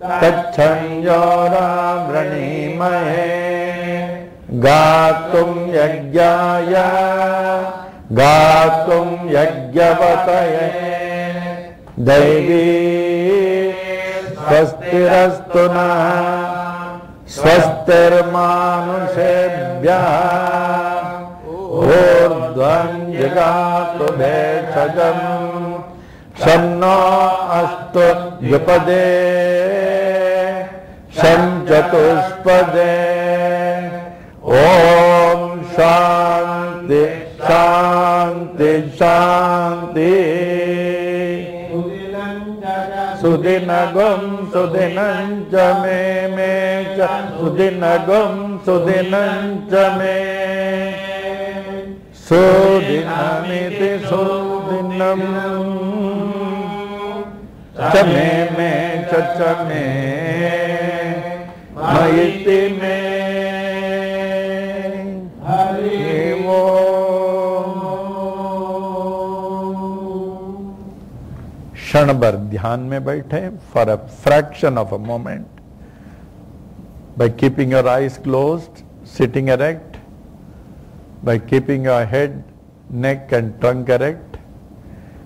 तच्छंयोरावृणीमहे गातुं यज्ञाय गातुं यज्ञपतये दैवी स्वस्तिरस्तु नः स्वस्तिर्मानुषेभ्यः ऊर्ध्वं जगातु भेषजम् शन्नो अस्तु द्विपदे शं चतुष्पदे ॐ शान्ति शान्ति शान्ति सुदिनगं सुदिनं च मे च सुदिनगं सुदिनं च मे सुदिनमिति सुदिनं च मे च मे मयिति मे क्षण भर ध्यान में बैठे for a fraction of a moment by keeping your eyes closed, sitting erect, by keeping your head, neck and trunk erect,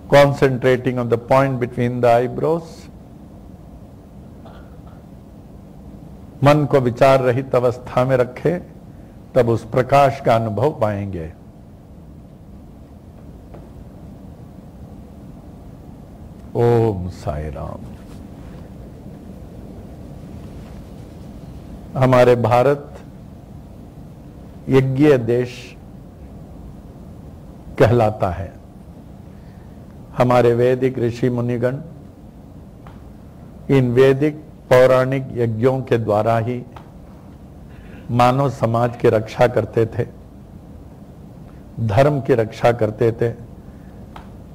concentrating on the point between the eyebrows. मन को विचार रहित अवस्था में रखे, तब उस प्रकाश का अनुभव पाएंगे। ओम साई राम। हमारे भारत यज्ञ देश कहलाता है। हमारे वैदिक ऋषि मुनिगण इन वैदिक पौराणिक यज्ञों के द्वारा ही मानव समाज की रक्षा करते थे, धर्म की रक्षा करते थे,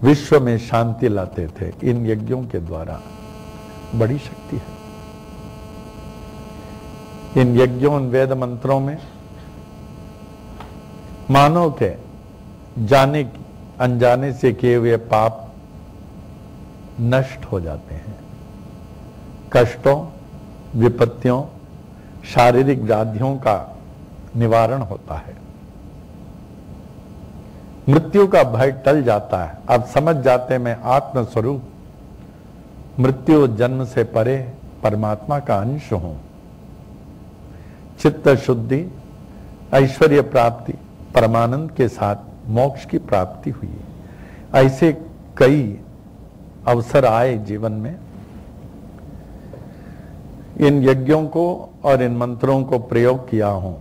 विश्व में शांति लाते थे। इन यज्ञों के द्वारा बड़ी शक्ति है। इन यज्ञों वेद मंत्रों में मानव के जाने अनजाने से किए हुए पाप नष्ट हो जाते हैं। कष्टों, विपत्तियों, शारीरिक व्याधियों का निवारण होता है। मृत्यु का भय टल जाता है। आप समझ जाते मैं आत्मस्वरूप मृत्यु जन्म से परे परमात्मा का अंश हूं। चित्त शुद्धि, ऐश्वर्य प्राप्ति, परमानंद के साथ मोक्ष की प्राप्ति हुई। ऐसे कई अवसर आए जीवन में। इन यज्ञों को और इन मंत्रों को प्रयोग किया हूं।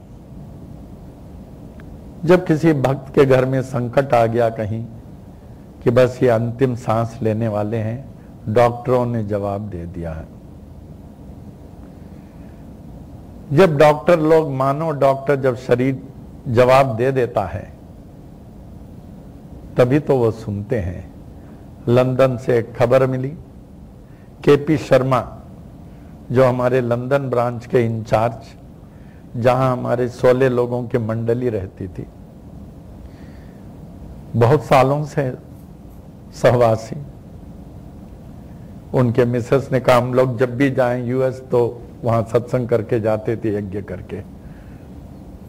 जब किसी भक्त के घर में संकट आ गया कहीं कि बस ये अंतिम सांस लेने वाले हैं, डॉक्टरों ने जवाब दे दिया है। जब डॉक्टर लोग, मानो डॉक्टर जब शरीर जवाब दे देता है तभी तो वो सुनते हैं। लंदन से एक खबर मिली, केपी शर्मा जो हमारे लंदन ब्रांच के इंचार्ज, जहां हमारे 16 लोगों की मंडली रहती थी, बहुत सालों से सहवासी, उनके मिसेस ने कहा हम लोग जब भी जाएं यूएस तो वहां सत्संग करके जाते थे, यज्ञ करके,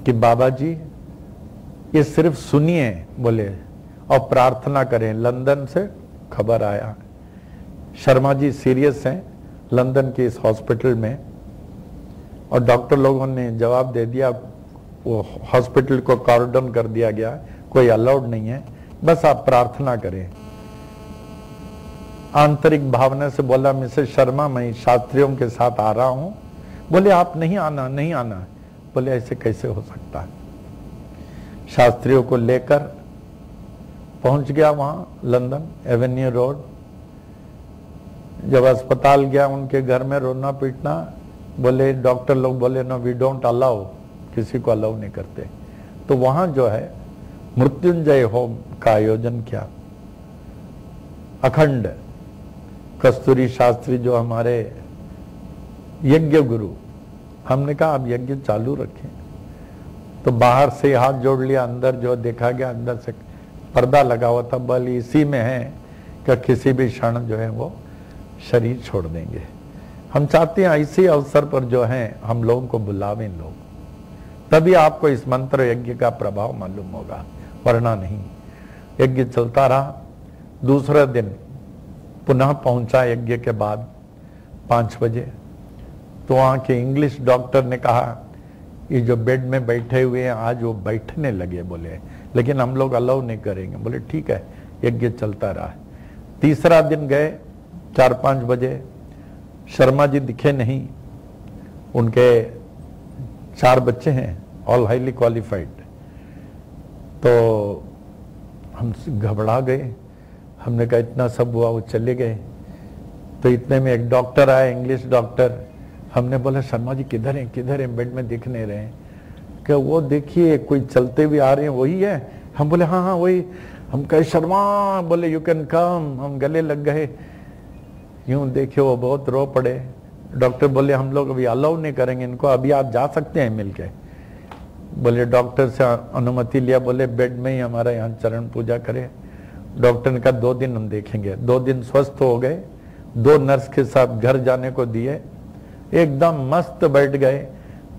कि बाबा जी ये सिर्फ सुनिए बोले और प्रार्थना करें। लंदन से खबर आया शर्मा जी सीरियस हैं लंदन के इस हॉस्पिटल में, और डॉक्टर लोगों ने जवाब दे दिया, वो हॉस्पिटल को कॉर्डन कर दिया गया, कोई अलाउड नहीं है, बस आप प्रार्थना करें। आंतरिक भावना से बोला मिसेस शर्मा मैं शास्त्रियों के साथ आ रहा हूं। बोले आप नहीं आना, नहीं आना। बोले ऐसे कैसे हो सकता है। शास्त्रियों को लेकर पहुंच गया वहां लंदन एवेन्यू रोड। जब अस्पताल गया उनके घर में रोना पीटना, बोले डॉक्टर लोग बोले नो वी डोंट अलाउ, किसी को अलाउ नहीं करते। तो वहां जो है मृत्युंजय होम का आयोजन किया। अखंड कस्तूरी शास्त्री जो हमारे यज्ञ गुरु, हमने कहा आप यज्ञ चालू रखें, तो बाहर से हाथ जोड़ लिया, अंदर जो देखा गया अंदर से पर्दा लगा हुआ था, बल इसी में है कि किसी भी क्षण जो है वो शरीर छोड़ देंगे। हम चाहते हैं ऐसे अवसर पर जो है हम लोगों को बुलावें लोग, तभी आपको इस मंत्र यज्ञ का प्रभाव मालूम होगा, वरना नहीं। यज्ञ चलता रहा। दूसरा दिन पुनः पहुंचा यज्ञ के बाद 5 बजे, तो वहां के इंग्लिश डॉक्टर ने कहा ये जो बेड में बैठे हुए हैं आज वो बैठने लगे, बोले लेकिन हम लोग अलाउ नहीं करेंगे। बोले ठीक है, यज्ञ चलता रहा। तीसरा दिन गए 4-5 बजे, शर्मा जी दिखे नहीं। उनके 4 बच्चे हैं, ऑल हाईली क्वालिफाइड। तो हम घबरा गए, हमने कहा इतना सब हुआ, वो चले गए। तो इतने में एक डॉक्टर आया, इंग्लिश डॉक्टर। हमने बोला शर्मा जी किधर हैं, किधर हैं, बेड में दिख नहीं रहे। क्या वो देखिए कोई चलते हुए आ रहे हैं, वही है। हम बोले हाँ हाँ वही। हम कहे शर्मा, बोले यू कैन कम। हम गले लग गए। यूं देखिए वो बहुत रो पड़े। डॉक्टर बोले हम लोग अभी अलाउ नहीं करेंगे इनको, अभी आप जा सकते हैं मिलके। बोले डॉक्टर से अनुमति लिया, बोले बेड में ही हमारा यहाँ चरण पूजा करे। डॉक्टर ने कहा 2 दिन हम देखेंगे। 2 दिन स्वस्थ हो गए। 2 नर्स के साथ घर जाने को दिए, एकदम मस्त बैठ गए।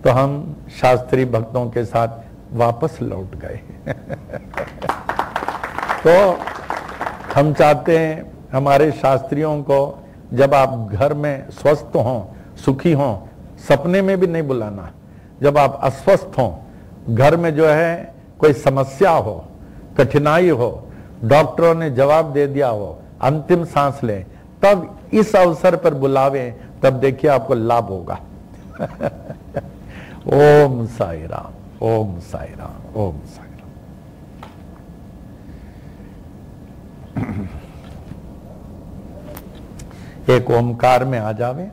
तो हम शास्त्री भक्तों के साथ वापस लौट गए। तो हम चाहते हैं हमारे शास्त्रियों को जब आप घर में स्वस्थ हों, सुखी हों, सपने में भी नहीं बुलाना। जब आप अस्वस्थ हों, घर में जो है कोई समस्या हो, कठिनाई हो, डॉक्टरों ने जवाब दे दिया हो, अंतिम सांस लें, तब इस अवसर पर बुलावें, तब देखिए आपको लाभ होगा। ओम साई राम, ओम साई राम, ओम साई राम। एक ओमकार में आ जावे।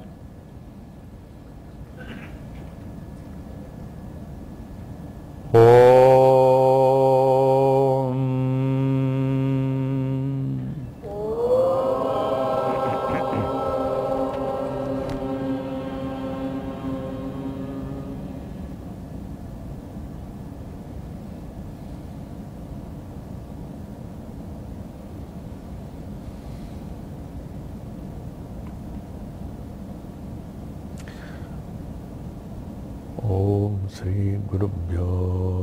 ओम श्री गुरुभ्यो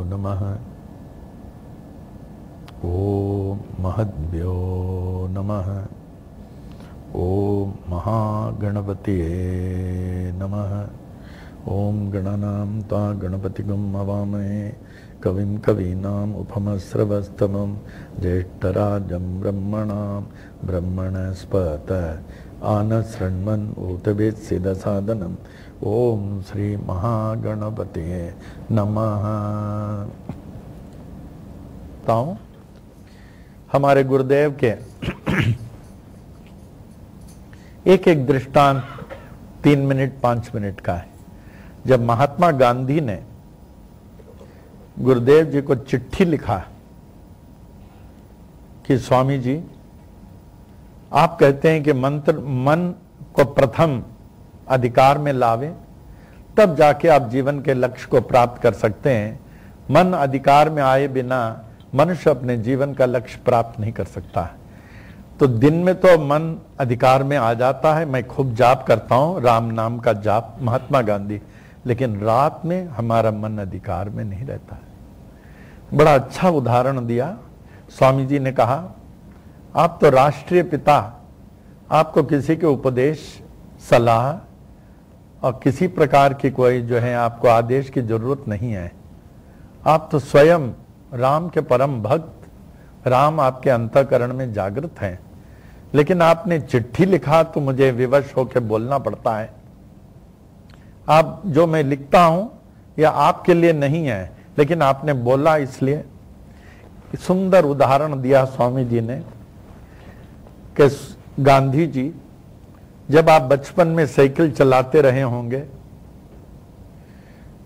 नमः। ओम महद्भ्यो नमः। ओम महागणपतिये नमः। ओम गणानां त्वा गणपतिगुं हवामहे कविं कवीनाम् उपमश्रवस्तमं ज्येष्ठराजं ब्रह्मणां ब्रह्मणस्पत आनशृण्वन् ऊतवेत्सिदसादनम्। ओम श्री महागणपतिये नमः। ताऊ हमारे गुरुदेव के एक एक दृष्टांत 3 मिनट 5 मिनट का है। जब महात्मा गांधी ने गुरुदेव जी को चिट्ठी लिखा कि स्वामी जी आप कहते हैं कि मंत्र मन को प्रथम अधिकार में लावे, तब जाके आप जीवन के लक्ष्य को प्राप्त कर सकते हैं। मन अधिकार में आए बिना मनुष्य अपने जीवन का लक्ष्य प्राप्त नहीं कर सकता है। तो दिन में तो मन अधिकार में आ जाता है, मैं खूब जाप करता हूं, राम नाम का जाप, महात्मा गांधी, लेकिन रात में हमारा मन अधिकार में नहीं रहता है। बड़ा अच्छा उदाहरण दिया स्वामी जी ने। कहा आप तो राष्ट्रीय पिता, आपको किसी के उपदेश, सलाह और किसी प्रकार की कोई जो है आपको आदेश की जरूरत नहीं है। आप तो स्वयं राम के परम भक्त, राम आपके अंतःकरण में जागृत हैं, लेकिन आपने चिट्ठी लिखा तो मुझे विवश होकर बोलना पड़ता है। आप जो मैं लिखता हूं यह आपके लिए नहीं है, लेकिन आपने बोला इसलिए। सुंदर उदाहरण दिया स्वामी जी ने कि गांधी जी जब आप बचपन में साइकिल चलाते रहे होंगे,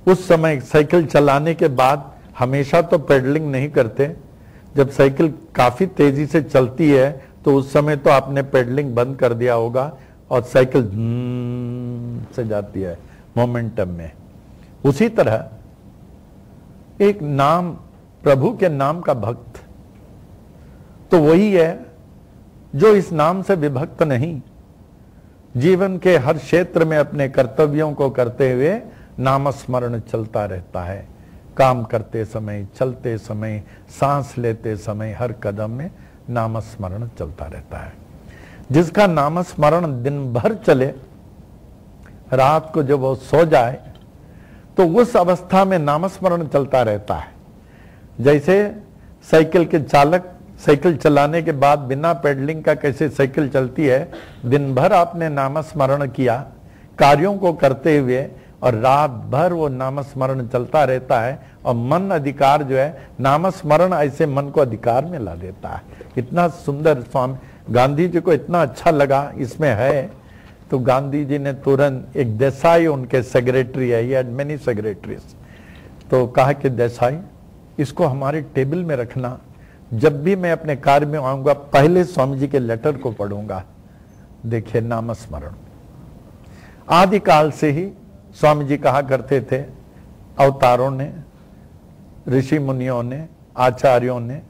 उस समय साइकिल चलाने के बाद हमेशा तो पेडलिंग नहीं करते। जब साइकिल काफी तेजी से चलती है तो उस समय तो आपने पेडलिंग बंद कर दिया होगा और साइकिल से जाती है मोमेंटम में। उसी तरह एक नाम, प्रभु के नाम का भक्त तो वही है जो इस नाम से विभक्त नहीं, जीवन के हर क्षेत्र में अपने कर्तव्यों को करते हुए नामस्मरण चलता रहता है। काम करते समय, चलते समय, सांस लेते समय, हर कदम में नामस्मरण चलता रहता है। जिसका नामस्मरण दिन भर चले, रात को जब वो सो जाए तो उस अवस्था में नामस्मरण चलता रहता है। जैसे साइकिल के चालक साइकिल चलाने के बाद बिना पेडलिंग का कैसे साइकिल चलती है, दिन भर आपने नामस्मरण किया कार्यों को करते हुए, और रात भर वो नामस्मरण चलता रहता है, और मन अधिकार जो है, नामस्मरण ऐसे मन को अधिकार में ला देता है। इतना सुंदर स्वामी गांधी जी को इतना अच्छा लगा इसमें है, तो गांधी जी ने तुरंत, एक देसाई उनके सेक्रेटरी है, ये मेनी सेक्रेटरीज, तो कहा कि देसाई इसको हमारे टेबल में रखना, जब भी मैं अपने कार्य में आऊंगा पहले स्वामी जी के लेटर को पढ़ूंगा। देखिए नामस्मरण आदिकाल से ही स्वामी जी कहा करते थे, अवतारों ने, ऋषि मुनियों ने, आचार्यों ने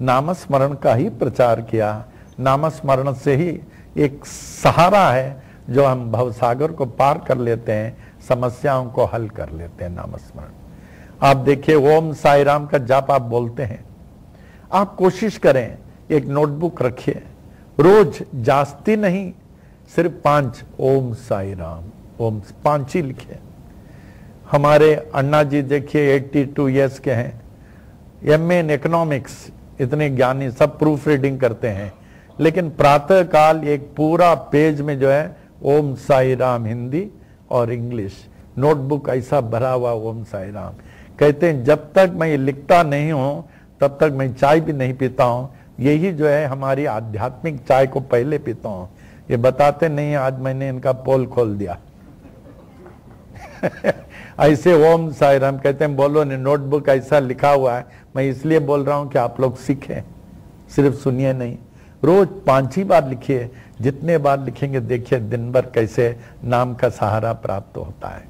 नामस्मरण का ही प्रचार किया। नामस्मरण से ही एक सहारा है जो हम भवसागर को पार कर लेते हैं, समस्याओं को हल कर लेते हैं। नामस्मरण आप देखिए, ओम साई राम का जाप आप बोलते हैं, आप कोशिश करें एक नोटबुक रखिए, रोज जास्ती नहीं, सिर्फ 5 ओम साई राम, ओम 5 ही लिखे। हमारे अन्ना जी देखिए 82 इयर्स के हैं, एमए इन इकोनॉमिक्स, इतने ज्ञानी, सब प्रूफ रीडिंग करते हैं, लेकिन प्रातः काल एक पूरा पेज में जो है ओम साई राम हिंदी और इंग्लिश, नोटबुक ऐसा भरा हुआ ओम साई राम। कहते हैं जब तक मैं ये लिखता नहीं हूं तब तक मैं चाय भी नहीं पीता हूं, यही जो है हमारी आध्यात्मिक चाय को पहले पीता हूं। ये बताते नहीं, आज मैंने इनका पोल खोल दिया। ऐसे ओम साई राम कहते हैं, बोलो ने नोटबुक ऐसा लिखा हुआ है, मैं इसलिए बोल रहा हूं कि आप लोग सीखें, सिर्फ सुनिए नहीं, रोज 5 ही बार लिखिए। जितने बार लिखेंगे देखिए दिन भर कैसे नाम का सहारा प्राप्त होता है।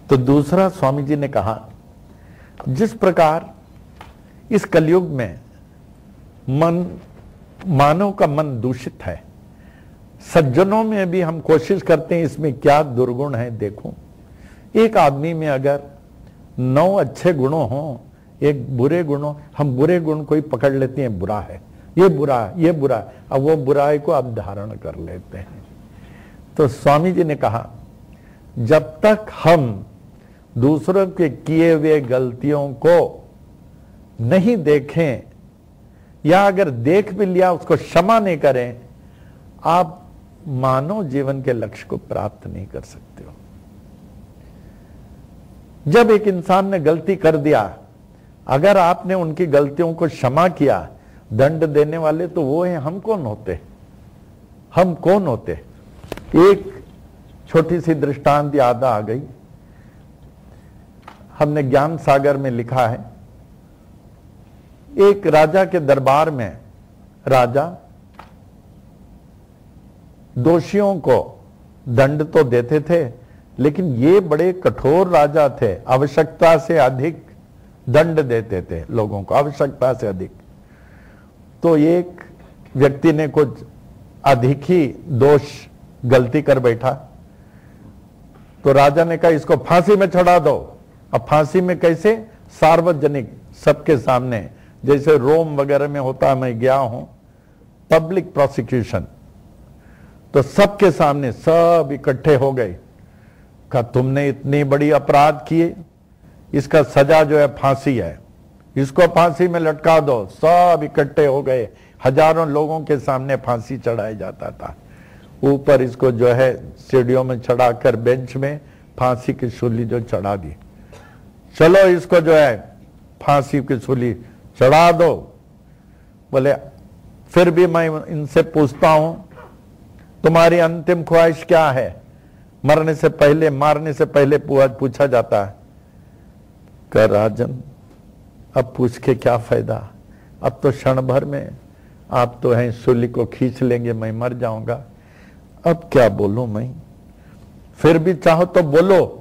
तो दूसरा स्वामी जी ने कहा, जिस प्रकार इस कलयुग में मानव का मन दूषित है, सज्जनों में भी हम कोशिश करते हैं इसमें क्या दुर्गुण है देखूं। एक आदमी में अगर 9 अच्छे गुणों हों, एक बुरे गुणों, हम बुरे गुण को ही पकड़ लेते हैं, बुरा है, ये बुरा है, ये बुरा है, अब वो बुराई को अब धारण कर लेते हैं। तो स्वामी जी ने कहा, जब तक हम दूसरों के किए हुए गलतियों को नहीं देखें, या अगर देख भी लिया उसको क्षमा नहीं करें, आप मानव जीवन के लक्ष्य को प्राप्त नहीं कर सकते हो। जब एक इंसान ने गलती कर दिया, अगर आपने उनकी गलतियों को क्षमा किया, दंड देने वाले तो वो हैं, हम कौन होते? हम कौन होते? एक छोटी सी दृष्टांत याद आ गई, हमने ज्ञान सागर में लिखा है, एक राजा के दरबार में राजा दोषियों को दंड तो देते थे, लेकिन ये बड़े कठोर राजा थे, आवश्यकता से अधिक दंड देते थे लोगों को, आवश्यकता से अधिक। तो एक व्यक्ति ने कुछ अधिक ही दोष गलती कर बैठा, तो राजा ने कहा इसको फांसी में चढ़ा दो। अब फांसी में कैसे? सार्वजनिक, सबके सामने, जैसे रोम वगैरह में होता, मैं गया हूं, पब्लिक प्रोसिक्यूशन, तो सबके सामने सब इकट्ठे हो गए, कहा तुमने इतनी बड़ी अपराध किए, इसका सजा जो है फांसी है, इसको फांसी में लटका दो। सब इकट्ठे हो गए, हजारों लोगों के सामने फांसी चढ़ाया जाता था। ऊपर इसको जो है सीढ़ियों में चढ़ाकर बेंच में फांसी की सूली जो चढ़ा दी, चलो इसको जो है फांसी की सूली चढ़ा दो। बोले फिर भी मैं इनसे पूछता हूं, तुम्हारी अंतिम ख्वाहिश क्या है? मरने से पहले, मारने से पहले पूछा जाता है। कह राजन, अब पूछ के क्या फायदा, अब तो क्षण भर में आप तो हैं, सूली को खींच लेंगे, मैं मर जाऊंगा, अब क्या बोलूं मैं? फिर भी चाहो तो बोलो,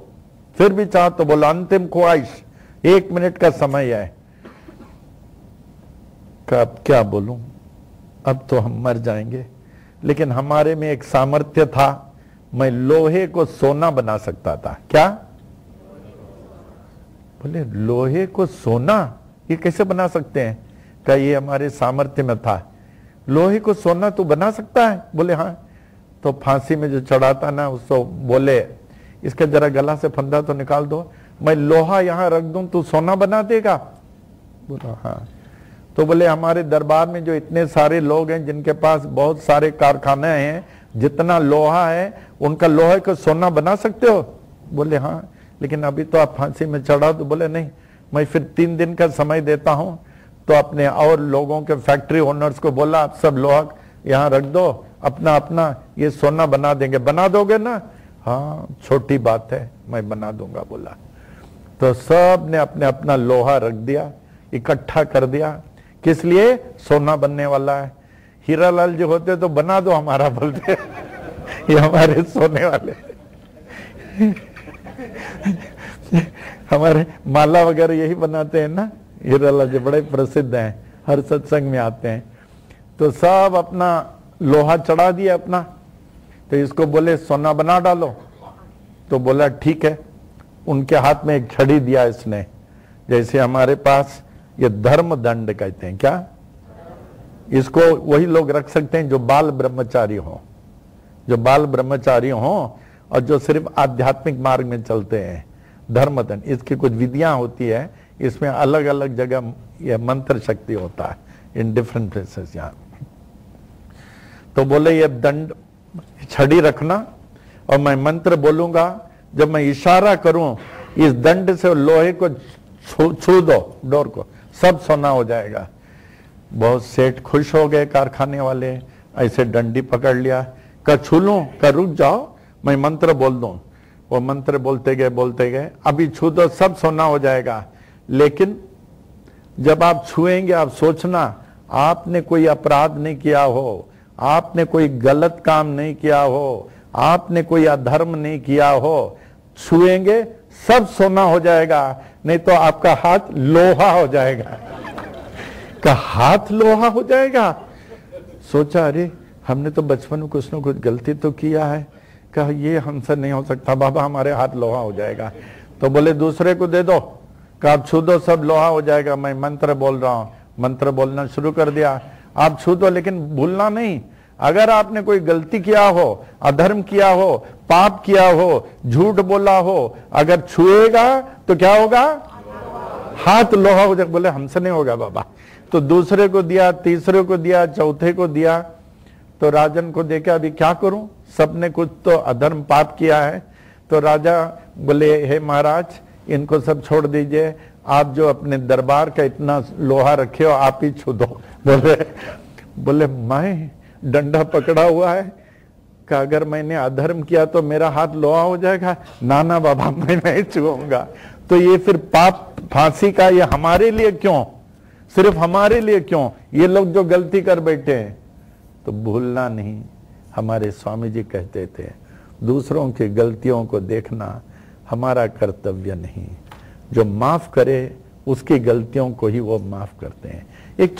फिर भी चाहो तो बोलो, अंतिम ख्वाहिश, 1 मिनट का समय है। अब क्या बोलूं, अब तो हम मर जाएंगे। लेकिन हमारे में एक सामर्थ्य था, मैं लोहे को सोना बना सकता था। क्या? बोले लोहे को सोना ये कैसे बना सकते हैं? क्या ये हमारे सामर्थ्य में था? लोहे को सोना तू बना सकता है? बोले हाँ। तो फांसी में जो चढ़ाता ना उसको बोले इसके जरा गला से फंदा तो निकाल दो, मैं लोहा यहां रख दूं तू सोना बना देगा? बोला हाँ। तो बोले हमारे दरबार में जो इतने सारे लोग हैं जिनके पास बहुत सारे कारखाने हैं, जितना लोहा है उनका लोहे को सोना बना सकते हो? बोले हाँ, लेकिन अभी तो आप फांसी में चढ़ा। तो बोले नहीं, मैं फिर 3 दिन का समय देता हूं। तो अपने और लोगों के फैक्ट्री ओनर्स को बोला आप सब लोहा यहां रख दो, अपना अपना ये सोना बना देंगे। बना दोगे ना? हाँ, छोटी बात है, मैं बना दूंगा। बोला तो सब ने अपने अपना लोहा रख दिया, इकट्ठा कर दिया। किस लिए? सोना बनने वाला है। हीरालाल जी होते तो बना दो हमारा, बोलते ये हमारे सोने वाले हमारे माला वगैरह यही बनाते हैं ना, हीरालाल जी बड़े प्रसिद्ध हैं, हर सत्संग में आते हैं। तो सब अपना लोहा चढ़ा दिया अपना। तो इसको बोले सोना बना डालो। तो बोला ठीक है। उनके हाथ में एक छड़ी दिया इसने, जैसे हमारे पास ये धर्म दंड कहते हैं। क्या? इसको वही लोग रख सकते हैं जो बाल ब्रह्मचारी हो, जो बाल ब्रह्मचारी हो और जो सिर्फ आध्यात्मिक मार्ग में चलते हैं। धर्म दंड, इसकी कुछ विधियां होती है, इसमें अलग अलग जगह यह मंत्र शक्ति होता है इन डिफरेंट प्लेसेस यहाँ। तो बोले ये दंड छड़ी रखना और मैं मंत्र बोलूंगा, जब मैं इशारा करूं इस दंड से लोहे को छू दो, डोर को, सब सोना हो जाएगा। बहुत सेठ खुश हो गए कारखाने वाले, ऐसे डंडी पकड़ लिया। का छू लूं? का रुक जाओ, मैं मंत्र बोल दूं। वो मंत्र बोलते गए, अभी छू दो, सब सोना हो जाएगा। लेकिन जब आप छुएंगे आप सोचना आपने कोई अपराध नहीं किया हो, आपने कोई गलत काम नहीं किया हो, आपने कोई अधर्म नहीं किया हो। छुएंगे सब सोना हो जाएगा, नहीं तो आपका हाथ लोहा हो जाएगा। का हाथ लोहा हो जाएगा? सोचा अरे हमने तो बचपन में कुछ न कुछ गलती तो किया है, कहा ये हमसे नहीं हो सकता बाबा, हमारे हाथ लोहा हो जाएगा। तो बोले दूसरे को दे दो, कहा आप छू दो, सब लोहा हो जाएगा। मैं मंत्र बोल रहा हूं, मंत्र बोलना शुरू कर दिया। आप छू दो, लेकिन भूलना नहीं, अगर आपने कोई गलती किया हो, अधर्म किया हो, पाप किया हो, झूठ बोला हो, अगर छुएगा तो क्या होगा? हाथ लोहा हो जाएगा। बोले हमसे नहीं होगा बाबा। तो दूसरे को दिया, तीसरे को दिया, चौथे को दिया। तो राजन को देखा अभी क्या करूं, सबने कुछ तो अधर्म पाप किया है। तो राजा बोले हे महाराज इनको सब छोड़ दीजिए, आप जो अपने दरबार का इतना लोहा रखे हो आप ही छू दो। बोले मैं डंडा पकड़ा हुआ है, कि अगर मैंने अधर्म किया तो मेरा हाथ लोहा हो जाएगा? ना ना बाबा मैं नहीं छूऊंगा। तो ये फिर पाप फांसी का ये हमारे लिए क्यों, सिर्फ हमारे लिए क्यों? ये लोग जो गलती कर बैठे हैं। तो भूलना नहीं, हमारे स्वामी जी कहते थे दूसरों की गलतियों को देखना हमारा कर्तव्य नहीं, जो माफ करे उसकी गलतियों को ही वो माफ करते हैं। एक